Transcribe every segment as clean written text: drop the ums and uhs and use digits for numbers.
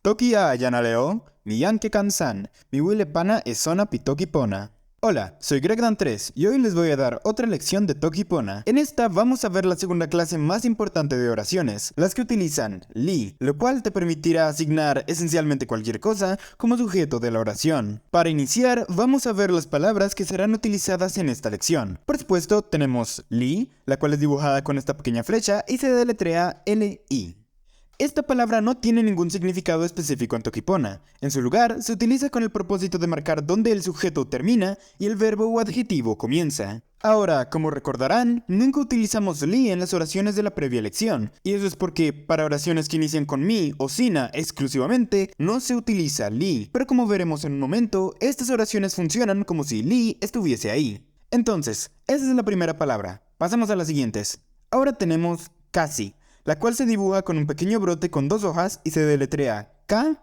Toki a Yanaleo, Miyanke Kansan, mi Wile Pana es Sona Pitoki Pona. Hola, soy Gregdan3 y hoy les voy a dar otra lección de Toki Pona. En esta vamos a ver la segunda clase más importante de oraciones, las que utilizan li, lo cual te permitirá asignar esencialmente cualquier cosa como sujeto de la oración. Para iniciar, vamos a ver las palabras que serán utilizadas en esta lección. Por supuesto, tenemos li, la cual es dibujada con esta pequeña flecha y se deletrea L-I. Esta palabra no tiene ningún significado específico en Toki Pona. En su lugar, se utiliza con el propósito de marcar dónde el sujeto termina y el verbo o adjetivo comienza. Ahora, como recordarán, nunca utilizamos li en las oraciones de la previa lección, y eso es porque para oraciones que inician con mi o sina exclusivamente, no se utiliza li. Pero como veremos en un momento, estas oraciones funcionan como si li estuviese ahí. Entonces, esa es la primera palabra. Pasamos a las siguientes. Ahora tenemos casi, la cual se dibuja con un pequeño brote con dos hojas y se deletrea K-A-S-I.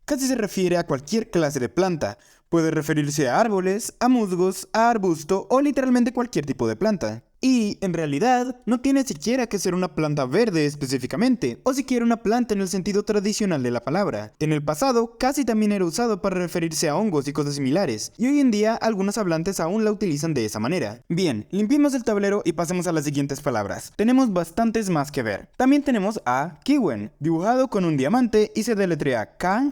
Casi se refiere a cualquier clase de planta. Puede referirse a árboles, a musgos, a arbusto o literalmente cualquier tipo de planta. Y, en realidad, no tiene siquiera que ser una planta verde específicamente, o siquiera una planta en el sentido tradicional de la palabra. En el pasado, casi también era usado para referirse a hongos y cosas similares, y hoy en día algunos hablantes aún la utilizan de esa manera. Bien, limpiemos el tablero y pasemos a las siguientes palabras. Tenemos bastantes más que ver. También tenemos a kiwen, dibujado con un diamante y se deletrea K-I-W-E-N.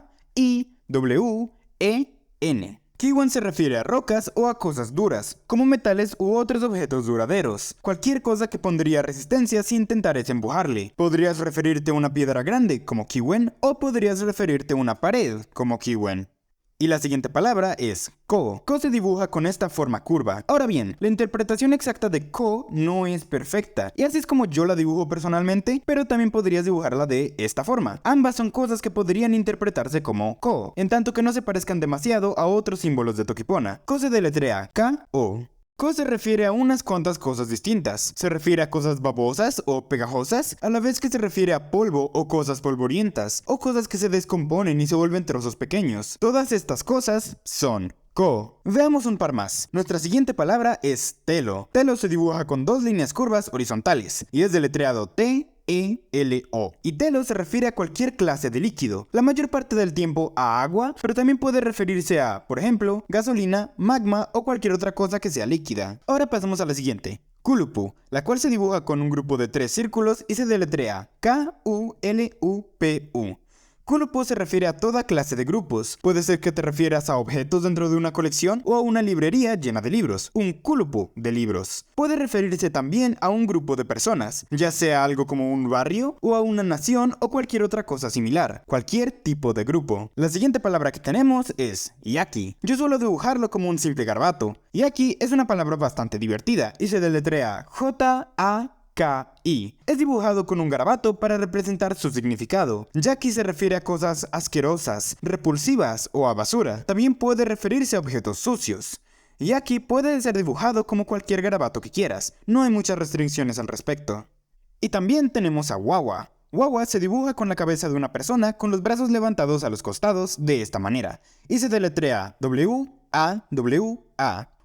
Kiwen se refiere a rocas o a cosas duras, como metales u otros objetos duraderos. Cualquier cosa que pondría resistencia si intentares empujarle. Podrías referirte a una piedra grande, como kiwen, o podrías referirte a una pared, como kiwen. Y la siguiente palabra es ko. Ko se dibuja con esta forma curva. Ahora bien, la interpretación exacta de ko no es perfecta, y así es como yo la dibujo personalmente, pero también podrías dibujarla de esta forma. Ambas son cosas que podrían interpretarse como ko, en tanto que no se parezcan demasiado a otros símbolos de Toki Pona. Ko se deletrea K-O. Ko se refiere a unas cuantas cosas distintas. Se refiere a cosas babosas o pegajosas, a la vez que se refiere a polvo o cosas polvorientas, o cosas que se descomponen y se vuelven trozos pequeños. Todas estas cosas son ko. Veamos un par más. Nuestra siguiente palabra es telo. Telo se dibuja con dos líneas curvas horizontales, y es deletreado T-E-L-O. Y telo se refiere a cualquier clase de líquido, la mayor parte del tiempo a agua, pero también puede referirse a, por ejemplo, gasolina, magma o cualquier otra cosa que sea líquida. Ahora pasamos a la siguiente. Kulupu, la cual se dibuja con un grupo de 3 círculos y se deletrea K-U-L-U-P-U. Kulupu se refiere a toda clase de grupos. Puede ser que te refieras a objetos dentro de una colección o a una librería llena de libros, un kulupu de libros. Puede referirse también a un grupo de personas, ya sea algo como un barrio o a una nación o cualquier otra cosa similar, cualquier tipo de grupo. La siguiente palabra que tenemos es yaki. Yo suelo dibujarlo como un simple garabato. Yaki es una palabra bastante divertida y se deletrea J-A-K-I. Es dibujado con un garabato para representar su significado. Yaki se refiere a cosas asquerosas, repulsivas o a basura. También puede referirse a objetos sucios. Yaki puede ser dibujado como cualquier garabato que quieras. No hay muchas restricciones al respecto. Y también tenemos a wawa. Wawa se dibuja con la cabeza de una persona con los brazos levantados a los costados de esta manera. Y se deletrea W-A-W-A.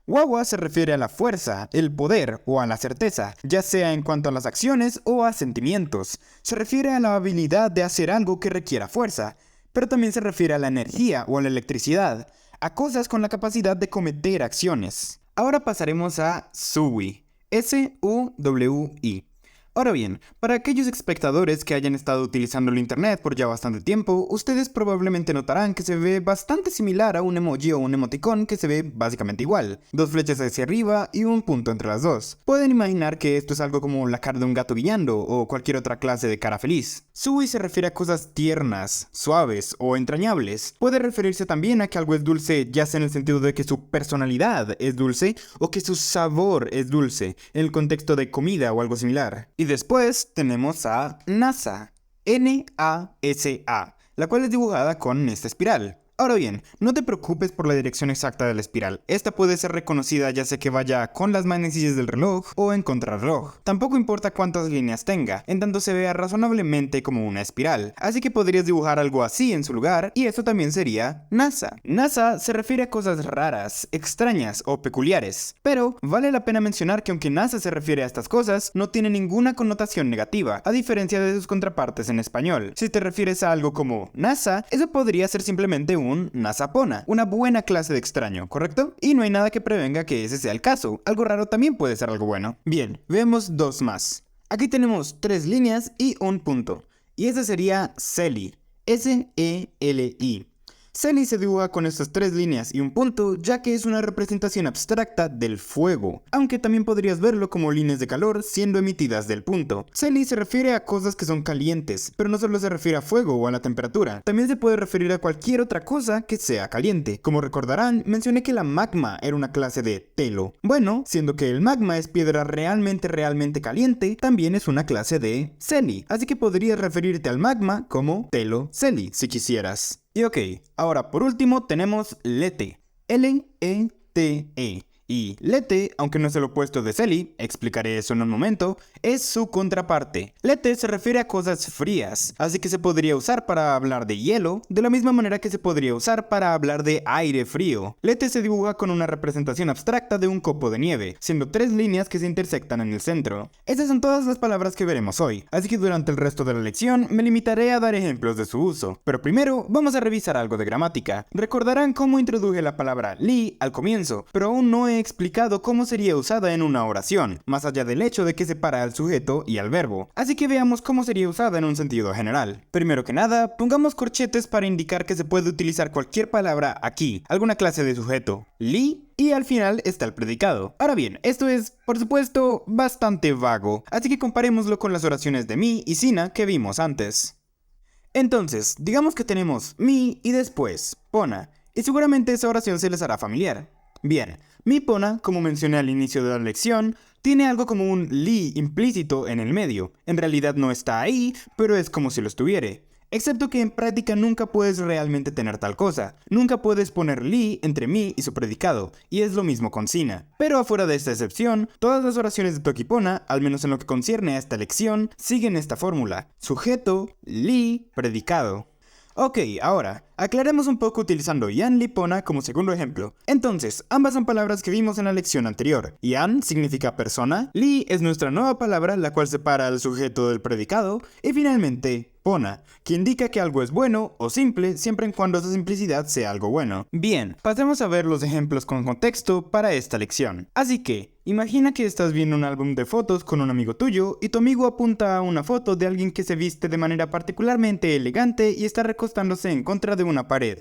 Wawa se refiere a la fuerza, el poder o a la certeza, ya sea en cuanto a las acciones o a sentimientos. Se refiere a la habilidad de hacer algo que requiera fuerza, pero también se refiere a la energía o a la electricidad, a cosas con la capacidad de cometer acciones. Ahora pasaremos a suwi, S-U-W-I. Ahora bien, para aquellos espectadores que hayan estado utilizando el internet por ya bastante tiempo, ustedes probablemente notarán que se ve bastante similar a un emoji o un emoticón que se ve básicamente igual. Dos flechas hacia arriba y un punto entre las dos. Pueden imaginar que esto es algo como la cara de un gato guiando o cualquier otra clase de cara feliz. Sui se refiere a cosas tiernas, suaves o entrañables. Puede referirse también a que algo es dulce, ya sea en el sentido de que su personalidad es dulce o que su sabor es dulce, en el contexto de comida o algo similar. Y después tenemos a nasa, N-A-S-A, la cual es dibujada con esta espiral. Ahora bien, no te preocupes por la dirección exacta de la espiral. Esta puede ser reconocida ya sea que vaya con las manecillas del reloj o en contrarreloj. Tampoco importa cuántas líneas tenga, en tanto se vea razonablemente como una espiral. Así que podrías dibujar algo así en su lugar, y eso también sería NASA. NASA se refiere a cosas raras, extrañas o peculiares. Pero vale la pena mencionar que aunque NASA se refiere a estas cosas, no tiene ninguna connotación negativa, a diferencia de sus contrapartes en español. Si te refieres a algo como NASA, eso podría ser simplemente un nasapona, una buena clase de extraño, ¿correcto? Y no hay nada que prevenga que ese sea el caso. Algo raro también puede ser algo bueno. Bien, vemos dos más. Aquí tenemos 3 líneas y un punto. Y ese sería Celi. S-E-L-I. Celi se dibuja con estas 3 líneas y un punto, ya que es una representación abstracta del fuego, aunque también podrías verlo como líneas de calor siendo emitidas del punto. Celi se refiere a cosas que son calientes, pero no solo se refiere a fuego o a la temperatura, también se puede referir a cualquier otra cosa que sea caliente. Como recordarán, mencioné que la magma era una clase de telo. Bueno, siendo que el magma es piedra realmente caliente, también es una clase de Celi, así que podrías referirte al magma como telo Celi, si quisieras. Y ok, ahora por último tenemos Lete, L-E-T-E. Y Lete, aunque no es el opuesto de Celi, explicaré eso en un momento, es su contraparte. Lete se refiere a cosas frías, así que se podría usar para hablar de hielo, de la misma manera que se podría usar para hablar de aire frío. Lete se dibuja con una representación abstracta de un copo de nieve, siendo 3 líneas que se intersectan en el centro. Estas son todas las palabras que veremos hoy, así que durante el resto de la lección me limitaré a dar ejemplos de su uso. Pero primero vamos a revisar algo de gramática. Recordarán cómo introduje la palabra li al comienzo, pero aún no he explicado cómo sería usada en una oración, más allá del hecho de que separa al sujeto y al verbo. Así que veamos cómo sería usada en un sentido general. Primero que nada, pongamos corchetes para indicar que se puede utilizar cualquier palabra aquí, alguna clase de sujeto. Li, y al final está el predicado. Ahora bien, esto es, por supuesto, bastante vago, así que comparémoslo con las oraciones de mi y sina que vimos antes. Entonces, digamos que tenemos mi y después pona, y seguramente esa oración se les hará familiar. Bien, mi pona, como mencioné al inicio de la lección, tiene algo como un li implícito en el medio. En realidad no está ahí, pero es como si lo estuviere. Excepto que en práctica nunca puedes realmente tener tal cosa. Nunca puedes poner li entre mi y su predicado, y es lo mismo con sina. Pero afuera de esta excepción, todas las oraciones de Toki-Pona, al menos en lo que concierne a esta lección, siguen esta fórmula. Sujeto, li, predicado. Ok, ahora, aclaremos un poco utilizando Yan Li Pona como segundo ejemplo. Entonces, ambas son palabras que vimos en la lección anterior. Yan significa persona, Li es nuestra nueva palabra, la cual separa al sujeto del predicado, y finalmente, Pona, que indica que algo es bueno o simple siempre y cuando esa simplicidad sea algo bueno. Bien, pasemos a ver los ejemplos con contexto para esta lección. Así que, imagina que estás viendo un álbum de fotos con un amigo tuyo y tu amigo apunta a una foto de alguien que se viste de manera particularmente elegante y está recostándose en contra de una pared.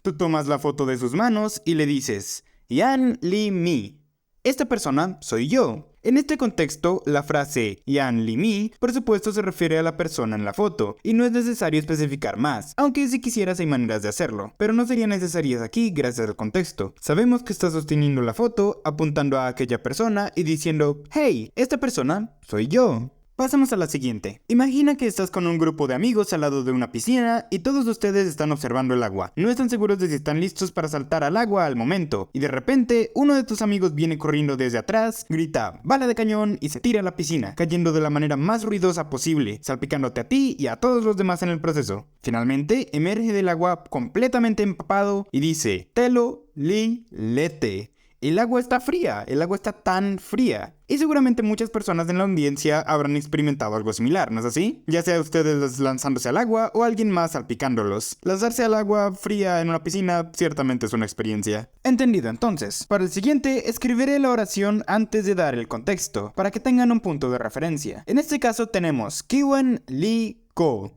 Tú tomas la foto de sus manos y le dices, Yan Li Mi. Esta persona soy yo. En este contexto, la frase Yan Li Mi, por supuesto, se refiere a la persona en la foto, y no es necesario especificar más, aunque si quisieras hay maneras de hacerlo, pero no serían necesarias aquí gracias al contexto. Sabemos que estás sosteniendo la foto, apuntando a aquella persona y diciendo, hey, esta persona soy yo. Pasamos a la siguiente. Imagina que estás con un grupo de amigos al lado de una piscina y todos ustedes están observando el agua. No están seguros de si están listos para saltar al agua al momento. Y de repente, uno de tus amigos viene corriendo desde atrás, grita bala de cañón y se tira a la piscina, cayendo de la manera más ruidosa posible, salpicándote a ti y a todos los demás en el proceso. Finalmente, emerge del agua completamente empapado y dice, Telo Li Lete. El agua está fría, el agua está tan fría. Y seguramente muchas personas en la audiencia habrán experimentado algo similar, ¿no es así? Ya sea ustedes lanzándose al agua o alguien más salpicándolos. Lanzarse al agua fría en una piscina ciertamente es una experiencia. Entendido entonces. Para el siguiente, escribiré la oración antes de dar el contexto, para que tengan un punto de referencia. En este caso tenemos Kiwen Li Ko.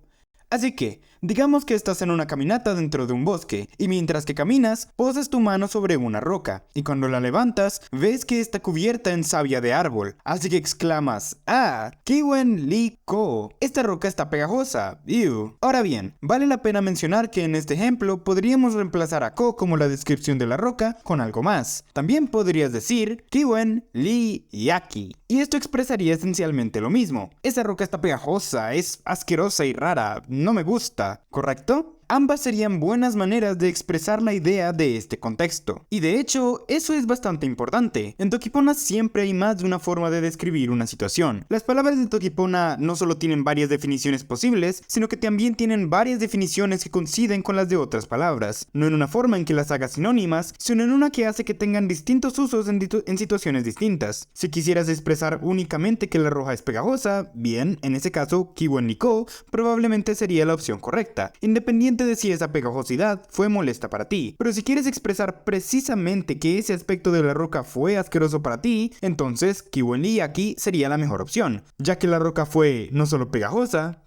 Así que, digamos que estás en una caminata dentro de un bosque, y mientras que caminas, posas tu mano sobre una roca, y cuando la levantas, ves que está cubierta en savia de árbol, así que exclamas, ¡ah! ¡Kiwen Li Ko! Esta roca está pegajosa, ¡ew! Ahora bien, vale la pena mencionar que en este ejemplo podríamos reemplazar a Ko como la descripción de la roca con algo más. También podrías decir, Kiwen Li Yaki. Y esto expresaría esencialmente lo mismo. Esa roca está pegajosa, es asquerosa y rara, no me gusta, ¿correcto? Ambas serían buenas maneras de expresar la idea de este contexto. Y de hecho, eso es bastante importante. En Toquipona siempre hay más de una forma de describir una situación. Las palabras de Toquipona no solo tienen varias definiciones posibles, sino que también tienen varias definiciones que coinciden con las de otras palabras. No en una forma en que las haga sinónimas, sino en una que hace que tengan distintos usos en situaciones distintas. Si quisieras expresar únicamente que la roja es pegajosa, bien, en ese caso, Kiwon-Liko probablemente sería la opción correcta, independiente de si esa pegajosidad fue molesta para ti. Pero si quieres expresar precisamente que ese aspecto de la roca fue asqueroso para ti, entonces Kiwon-Lee aquí sería la mejor opción, ya que la roca fue no solo pegajosa,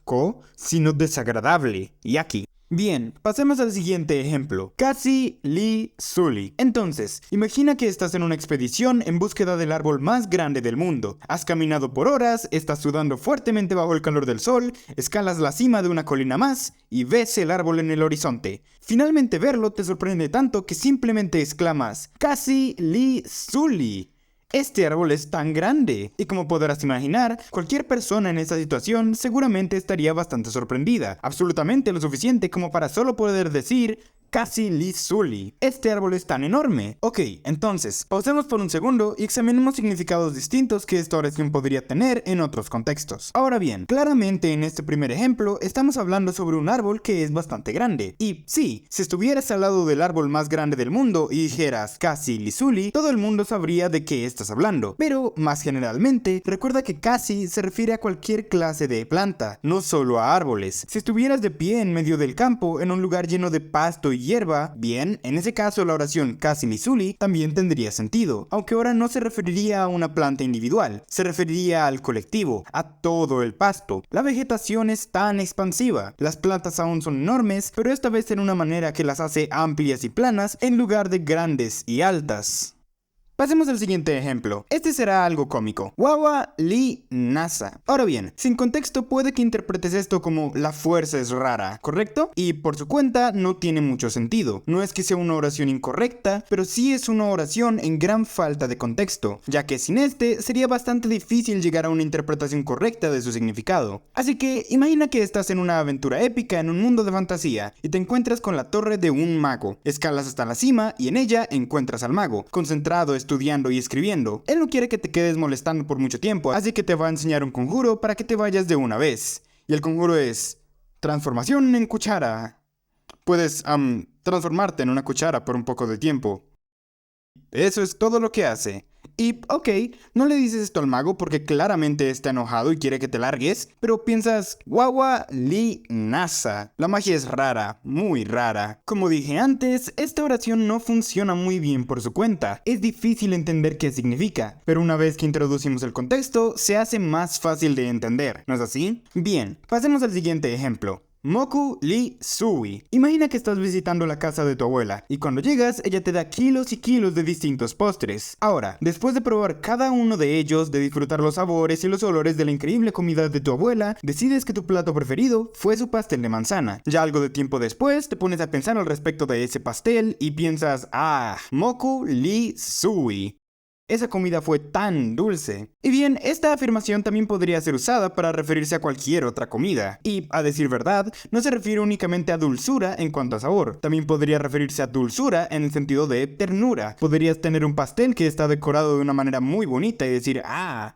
sino desagradable, Yaki. Bien, pasemos al siguiente ejemplo. Kasi Lee Suli. Entonces, imagina que estás en una expedición en búsqueda del árbol más grande del mundo. Has caminado por horas, estás sudando fuertemente bajo el calor del sol, escalas la cima de una colina más y ves el árbol en el horizonte. Finalmente verlo te sorprende tanto que simplemente exclamas, Kasi Lee Suli. Este árbol es tan grande, y como podrás imaginar, cualquier persona en esa situación seguramente estaría bastante sorprendida, absolutamente lo suficiente como para solo poder decir Kasi Lee Suli. Este árbol es tan enorme. Ok, entonces, pausemos por un segundo y examinemos significados distintos que esta oración podría tener en otros contextos. Ahora bien, claramente en este primer ejemplo estamos hablando sobre un árbol que es bastante grande. Y sí, si estuvieras al lado del árbol más grande del mundo y dijeras Kasi Lee Suli, todo el mundo sabría de qué estás hablando. Pero, más generalmente, recuerda que Kasi se refiere a cualquier clase de planta, no solo a árboles. Si estuvieras de pie en medio del campo, en un lugar lleno de pasto y hierba, bien, en ese caso la oración Kasi Lee Suli también tendría sentido, aunque ahora no se referiría a una planta individual, se referiría al colectivo, a todo el pasto. La vegetación es tan expansiva, las plantas aún son enormes, pero esta vez en una manera que las hace amplias y planas en lugar de grandes y altas. Pasemos al siguiente ejemplo. Este será algo cómico. Wawa Lee Nasa. Ahora bien, sin contexto puede que interpretes esto como la fuerza es rara, ¿correcto? Y por su cuenta no tiene mucho sentido. No es que sea una oración incorrecta, pero sí es una oración en gran falta de contexto, ya que sin este sería bastante difícil llegar a una interpretación correcta de su significado. Así que imagina que estás en una aventura épica en un mundo de fantasía y te encuentras con la torre de un mago. Escalas hasta la cima y en ella encuentras al mago, concentrado estudiando y escribiendo. Él no quiere que te quedes molestando por mucho tiempo, así que te va a enseñar un conjuro para que te vayas de una vez. Y el conjuro es transformación en cuchara. Puedes, transformarte en una cuchara por un poco de tiempo. Eso es todo lo que hace. Y, ok, no le dices esto al mago porque claramente está enojado y quiere que te largues, pero piensas, Wawa Lee Nasa. La magia es rara, muy rara. Como dije antes, esta oración no funciona muy bien por su cuenta. Es difícil entender qué significa, pero una vez que introducimos el contexto, se hace más fácil de entender, ¿no es así? Bien, pasemos al siguiente ejemplo. Moku Lee Sui. Imagina que estás visitando la casa de tu abuela y cuando llegas ella te da kilos y kilos de distintos postres. Ahora, después de probar cada uno de ellos, de disfrutar los sabores y los olores de la increíble comida de tu abuela, decides que tu plato preferido fue su pastel de manzana. Ya algo de tiempo después te pones a pensar al respecto de ese pastel y piensas, Moku Lee Sui. Esa comida fue tan dulce. Y bien, esta afirmación también podría ser usada para referirse a cualquier otra comida. Y, a decir verdad, no se refiere únicamente a dulzura en cuanto a sabor. También podría referirse a dulzura en el sentido de ternura. Podrías tener un pastel que está decorado de una manera muy bonita y decir,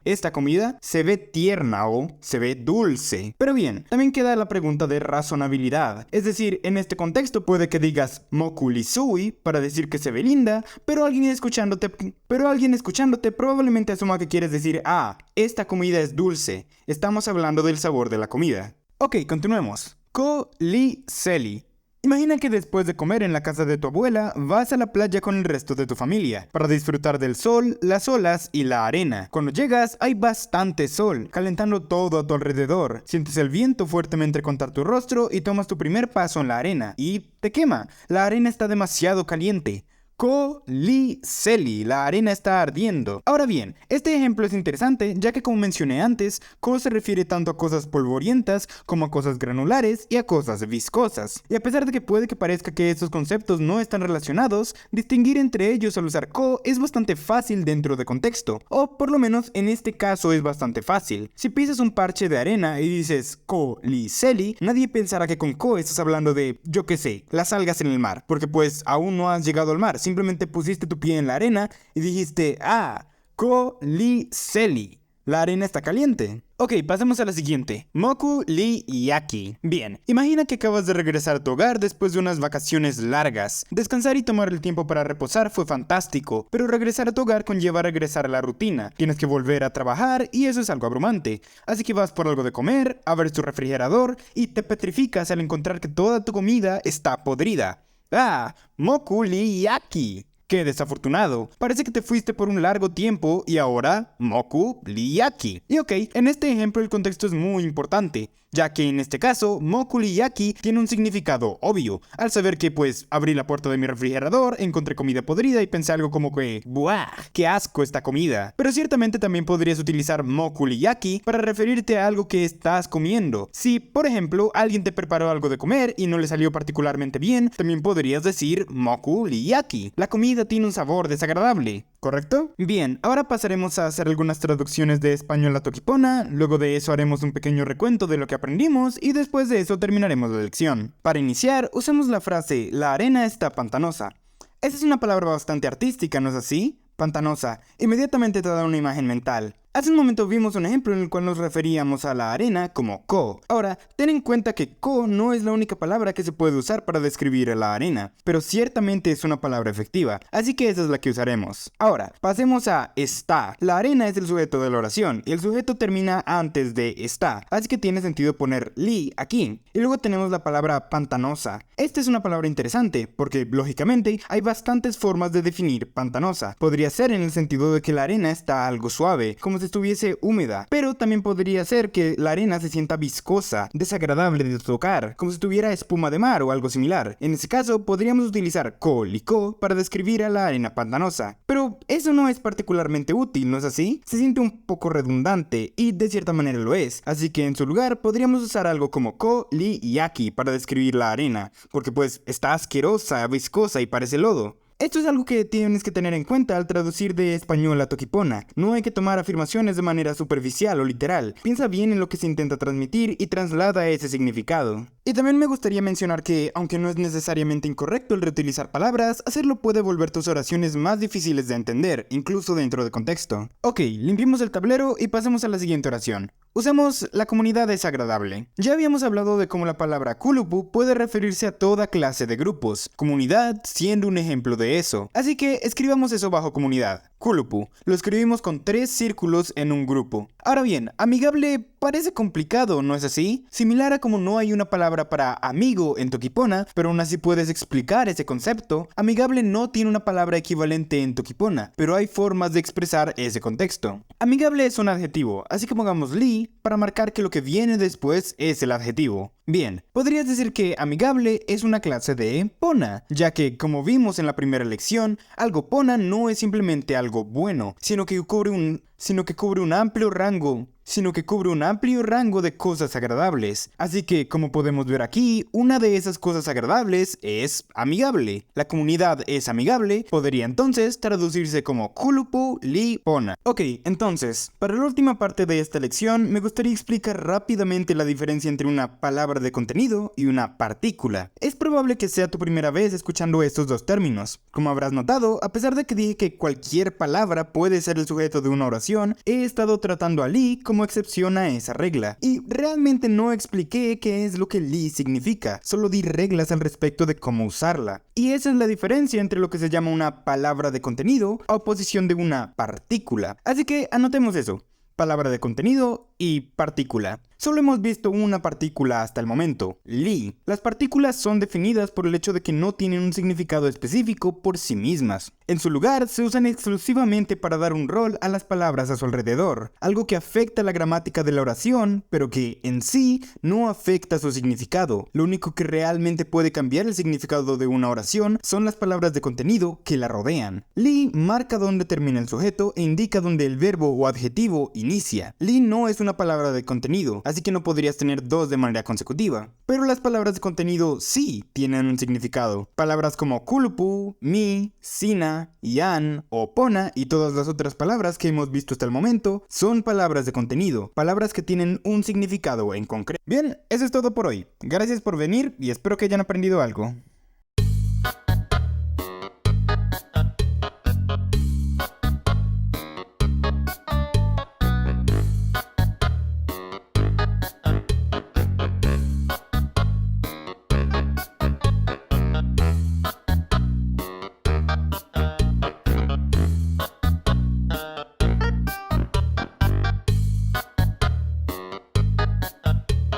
esta comida se ve tierna o se ve dulce. Pero bien, también queda la pregunta de razonabilidad. Es decir, en este contexto puede que digas Moku Lee Sui para decir que se ve linda, pero alguien escuchándote probablemente asuma que quieres decir, esta comida es dulce. Estamos hablando del sabor de la comida. Ok, continuemos. Ko Lee Seli. Imagina que después de comer en la casa de tu abuela, vas a la playa con el resto de tu familia, para disfrutar del sol, las olas y la arena. Cuando llegas, hay bastante sol, calentando todo a tu alrededor. Sientes el viento fuertemente contra tu rostro y tomas tu primer paso en la arena. Y te quema. La arena está demasiado caliente. Ko li seli, la arena está ardiendo. Ahora bien, este ejemplo es interesante ya que como mencioné antes, ko se refiere tanto a cosas polvorientas como a cosas granulares y a cosas viscosas. Y a pesar de que puede que parezca que estos conceptos no están relacionados, distinguir entre ellos al usar ko es bastante fácil dentro de contexto, o por lo menos en este caso es bastante fácil. Si pisas un parche de arena y dices ko li seli, nadie pensará que con ko estás hablando de, yo qué sé, las algas en el mar, porque pues aún no has llegado al mar. Simplemente pusiste tu pie en la arena y dijiste, ko li seli. La arena está caliente. Ok, pasemos a la siguiente. Moku li yaki. Bien, imagina que acabas de regresar a tu hogar después de unas vacaciones largas. Descansar y tomar el tiempo para reposar fue fantástico, pero regresar a tu hogar conlleva regresar a la rutina. Tienes que volver a trabajar y eso es algo abrumante. Así que vas por algo de comer, abres tu refrigerador y te petrificas al encontrar que toda tu comida está podrida. Moku li yaki. ¡Qué desafortunado! Parece que te fuiste por un largo tiempo y ahora moku li yaki. Y ok, en este ejemplo el contexto es muy importante, ya que en este caso, moku li yaki tiene un significado obvio, al saber que pues abrí la puerta de mi refrigerador, encontré comida podrida y pensé algo como que ¡buah! ¡Qué asco esta comida! Pero ciertamente también podrías utilizar moku li yaki para referirte a algo que estás comiendo. Si, por ejemplo, alguien te preparó algo de comer y no le salió particularmente bien, también podrías decir moku li yaki. La comida tiene un sabor desagradable, ¿correcto? Bien, ahora pasaremos a hacer algunas traducciones de español a toquipona, luego de eso haremos un pequeño recuento de lo que aprendimos y después de eso terminaremos la lección. Para iniciar, usemos la frase la arena está pantanosa. Esa es una palabra bastante artística, ¿no es así? Pantanosa. Inmediatamente te da una imagen mental. Hace un momento vimos un ejemplo en el cual nos referíamos a la arena como ko. Ahora, ten en cuenta que ko no es la única palabra que se puede usar para describir a la arena, pero ciertamente es una palabra efectiva, así que esa es la que usaremos. Ahora, pasemos a está. La arena es el sujeto de la oración y el sujeto termina antes de está, así que tiene sentido poner li aquí. Y luego tenemos la palabra pantanosa. Esta es una palabra interesante porque, lógicamente, hay bastantes formas de definir pantanosa. Podría ser en el sentido de que la arena está algo suave, como si estuviese húmeda, pero también podría ser que la arena se sienta viscosa, desagradable de tocar, como si tuviera espuma de mar o algo similar. En ese caso, podríamos utilizar ko li ko para describir a la arena pantanosa. Pero eso no es particularmente útil, ¿no es así? Se siente un poco redundante y de cierta manera lo es, así que en su lugar podríamos usar algo como ko li yaki para describir la arena, porque pues está asquerosa, viscosa y parece lodo. Esto es algo que tienes que tener en cuenta al traducir de español a toquipona. No hay que tomar afirmaciones de manera superficial o literal. Piensa bien en lo que se intenta transmitir y traslada ese significado. Y también me gustaría mencionar que, aunque no es necesariamente incorrecto el reutilizar palabras, hacerlo puede volver tus oraciones más difíciles de entender, incluso dentro de contexto. Ok, limpiemos el tablero y pasemos a la siguiente oración. Usemos la comunidad desagradable. Ya habíamos hablado de cómo la palabra kulupu puede referirse a toda clase de grupos, comunidad siendo un ejemplo de eso. Así que escribamos eso bajo comunidad. Kulupu. Lo escribimos con 3 círculos en un grupo. Ahora bien, amigable parece complicado, ¿no es así? Similar a como no hay una palabra para amigo en toquipona, pero aún así puedes explicar ese concepto, amigable no tiene una palabra equivalente en toquipona, pero hay formas de expresar ese contexto. Amigable es un adjetivo, así que pongamos li para marcar que lo que viene después es el adjetivo. Bien, podrías decir que amigable es una clase de pona, ya que, como vimos en la primera lección, algo pona no es simplemente algo bueno, sino que cubre un amplio rango de cosas agradables. Así que, como podemos ver aquí, una de esas cosas agradables es amigable. La comunidad es amigable, podría entonces traducirse como kulupu li pona. Ok, entonces, para la última parte de esta lección, me gustaría explicar rápidamente la diferencia entre una palabra de contenido y una partícula. Es probable que sea tu primera vez escuchando estos dos términos. Como habrás notado, a pesar de que dije que cualquier palabra puede ser el sujeto de una oración, he estado tratando a li como excepción a esa regla. Y realmente no expliqué qué es lo que li significa, solo di reglas al respecto de cómo usarla. Y esa es la diferencia entre lo que se llama una palabra de contenido a oposición de una partícula. Así que anotemos eso. Palabra de contenido y partícula. Solo hemos visto una partícula hasta el momento, Li. Las partículas son definidas por el hecho de que no tienen un significado específico por sí mismas. En su lugar, se usan exclusivamente para dar un rol a las palabras a su alrededor, algo que afecta la gramática de la oración, pero que, en sí, no afecta su significado. Lo único que realmente puede cambiar el significado de una oración son las palabras de contenido que la rodean. Li marca dónde termina el sujeto e indica dónde el verbo o adjetivo inicia. Li no es una palabra de contenido, así que no podrías tener dos de manera consecutiva. Pero las palabras de contenido sí tienen un significado. Palabras como kulupu, mi, sina, yan o pona y todas las otras palabras que hemos visto hasta el momento son palabras de contenido, palabras que tienen un significado en concreto. Bien, eso es todo por hoy. Gracias por venir y espero que hayan aprendido algo.